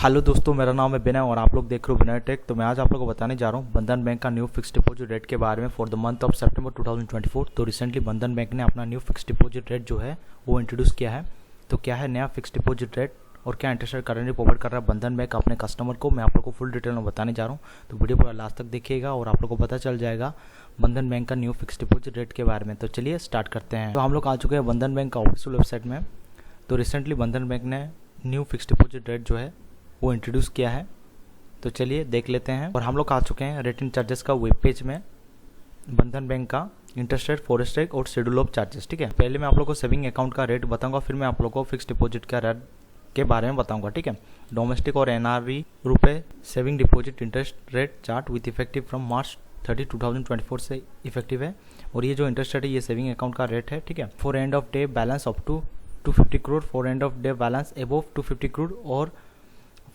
Hello दोस्तों, मेरा नाम है विनय और आप लोग देख रहे हो विनय टेक। तो मैं आज आप लोगों को बताने जा रहा हूँ बंधन बैंक का न्यू फिक्स डिपॉजिट रेट के बारे में फॉर द मंथ ऑफ सितंबर 2024। तो रिसेंटली बंधन बैंक ने अपना न्यू फिक्स डिपॉजिट रेट जो है वो इंट्रोड्यूस किया है। तो क्या है नया फिक्स डिपॉजिट रेट और क्या इंटरेस्ट रेट करेंटली प्रोवाइड कर रहा है बंधन बैंक अपने कस्टमर को, मैं आप लोग को फुल डिटेल में बताने जा रहा हूँ। तो वीडियो पूरा लास्ट तक देखिएगा और आप लोग को पता चल जाएगा बंधन बैंक का न्यू फिक्स डिपॉजिट रेट के बारे में। तो चलिए स्टार्ट करते हैं। तो हम लोग आ चुके हैं बंधन बैंक का ऑफिशियल वेबसाइट में। तो रिसेंटली बंधन बैंक ने न्यू फिक्स डिपॉजिट रेट जो है वो इंट्रोड्यूस किया है। तो चलिए देख लेते हैं। और हम लोग आ चुके हैं रेटिंग चार्जेस का वेब पेज में, बंधन बैंक का इंटरेस्ट रेट, फॉरेस्ट रेट और शेड्यूल ऑफ चार्जेस। ठीक है, पहले मैं आप लोग को सेविंग अकाउंट का रेट बताऊंगा, फिर मैं आप लोग को फिक्स डिपॉजिट का रेट के बारे में बताऊंगा। ठीक है, डोमेस्टिक और एनआरवी रुपए saving deposit interest rate chart with effective from March 30, 2024 से इफेक्टिव है। और ये जो इंटरेस्ट रेट है ये सेविंग अकाउंट का रेट है। ठीक है, for end of day balance up to 250 crore, for end of day balance above 250 crore और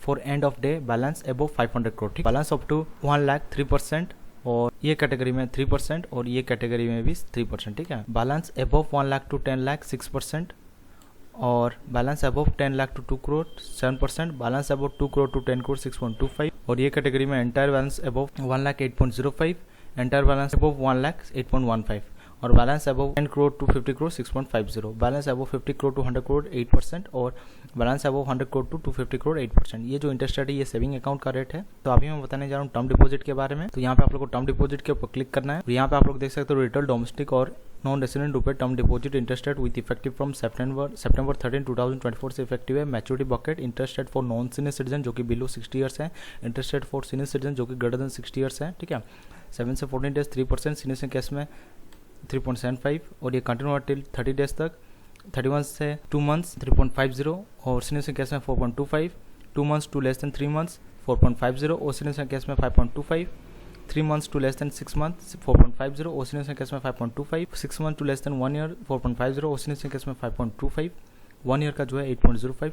for end of day balance above 500 crore. ठीक, बैलेंस अप टू 1 लाख 3%, और ये कैटेगरी में 3% और ये कैटेगरी में भी 3%। ठीक है, balance above 1 lakh to 10 lakh 6%, और balance above 10 lakh to 2 crore 7%, balance above 2 crore to 10 crore 6.25, और ये कैटेगरी में entire balance above 1 lakh 8.05, entire balance above 1 lakh 8.15, और balance above 10 crore to 50 crore 6.50, balance above 50 crore to 100 crore 8%, और balance above 100 crore to 250 crore 8%। ये जो इंटरेस्ट रेट है ये सेविंग अकाउंट का रेट है। तो अभी मैं बताने जा रहा हूँ टर्म डिपॉजिट के बारे में। तो यहाँ पे आप लोग को टर्म डिपॉजिट के ऊपर क्लिक करना है। तो यहाँ पे आप लोग देख सकते हो रिटेल, डोमेस्टिक और नॉन रेसिडेंट रुपए term deposit interest rate with effective from September 13, 2024 से इफेक्टिव है। Maturity bucket interest rate for non senior citizen जो कि बिलो 60 ईयर्स है, interest rate for senior citizen जो कि ग्रेटर देन 60 ईयर्स है। ठीक है, 7 से 14 डेज 3%, सीनियर के केस में 3.75, और ये कंटिन्यू टिल 30 डेज तक, 31 से 2 मंथ्स 3.50, और सीनियर केस में 4.25, 2 months to less than 3 months 4.50, और सीनियर केस में 5.25, 3 months to less than 6 months 4.50, और सीनियर केस में 5.25, 6 month to less than 1 year 4.50, और सीनियर केस में 5.25, 1 ईयर का जो है 8.05,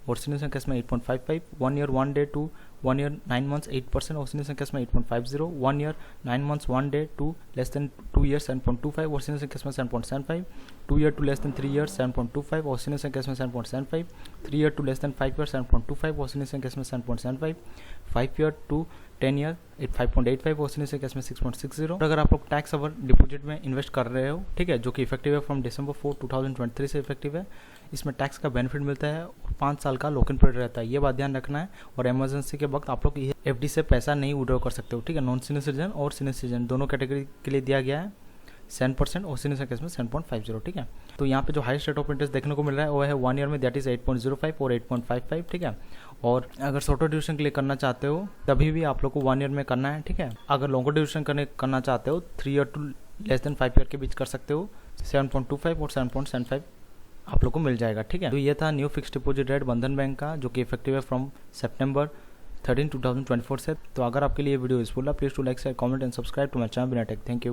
और सीनियर केस में 8.55, 1 year 1 day to 1 year 9 months 8%, और सीनियर केस में 8.50, 1 year 9 months 1 day to less than 2 year 7.25, और सीनियर केस में 7.75, 2 year to less than 3 year 7.25, और सीनियर केस में 7.75, 3 year to less than 5 year 7.25, और सीनियर केस में 7.75, 5 year to 10 year 5.85, और senior case में 6.60। और अगर आप लोग टैक्स अवर डिपॉजिट में इन्वेस्ट कर रहे हो, ठीक है, जो कि इफेक्टिव है फ्रॉम December 4, 2023 से इफेक्टिव है, इसमें टैक्स का बेनिफिट मिलता है और 5 साल का लॉक इन पीरियड रहता है, ये बात ध्यान रखना है। और इमरजेंसी के वक्त आप लोग एफडी से पैसा नहीं विड्रॉ कर सकते हो। ठीक है, नॉन सीनियर सिटीजन और सीनियर सिटीजन दोनों कैटेगरी के लिए दिया गया है 7%, और सीनियर केस में 7.50। ठीक है, तो यहाँ पे जो हाईएस्ट रेट ऑफ इंटरेस्ट देखने को मिल रहा है वो है 1 ईयर में, दैट इज 8.05 और 8.55। ठीक है, और अगर शॉर्टर ड्यूरेशन के लिए करना चाहते हो तभी भी आप लोग को 1 ईयर में करना है। ठीक है, अगर लॉन्गर ड्यूरेशन करना चाहते हो 3 year to less than 5 year के बीच कर सकते हो, 7.25 और 7.75 आप लोग को मिल जाएगा। ठीक है, तो ये था न्यू फिक्स डिपॉजिट रेट बंधन बैंक का जो कि इफेक्टिव है फ्रॉम सितंबर 13, 2024 से। तो अगर आपके लिए वीडियो यूजफुल है please to like share comment and subscribe to my channel Vinay tech. Thank you.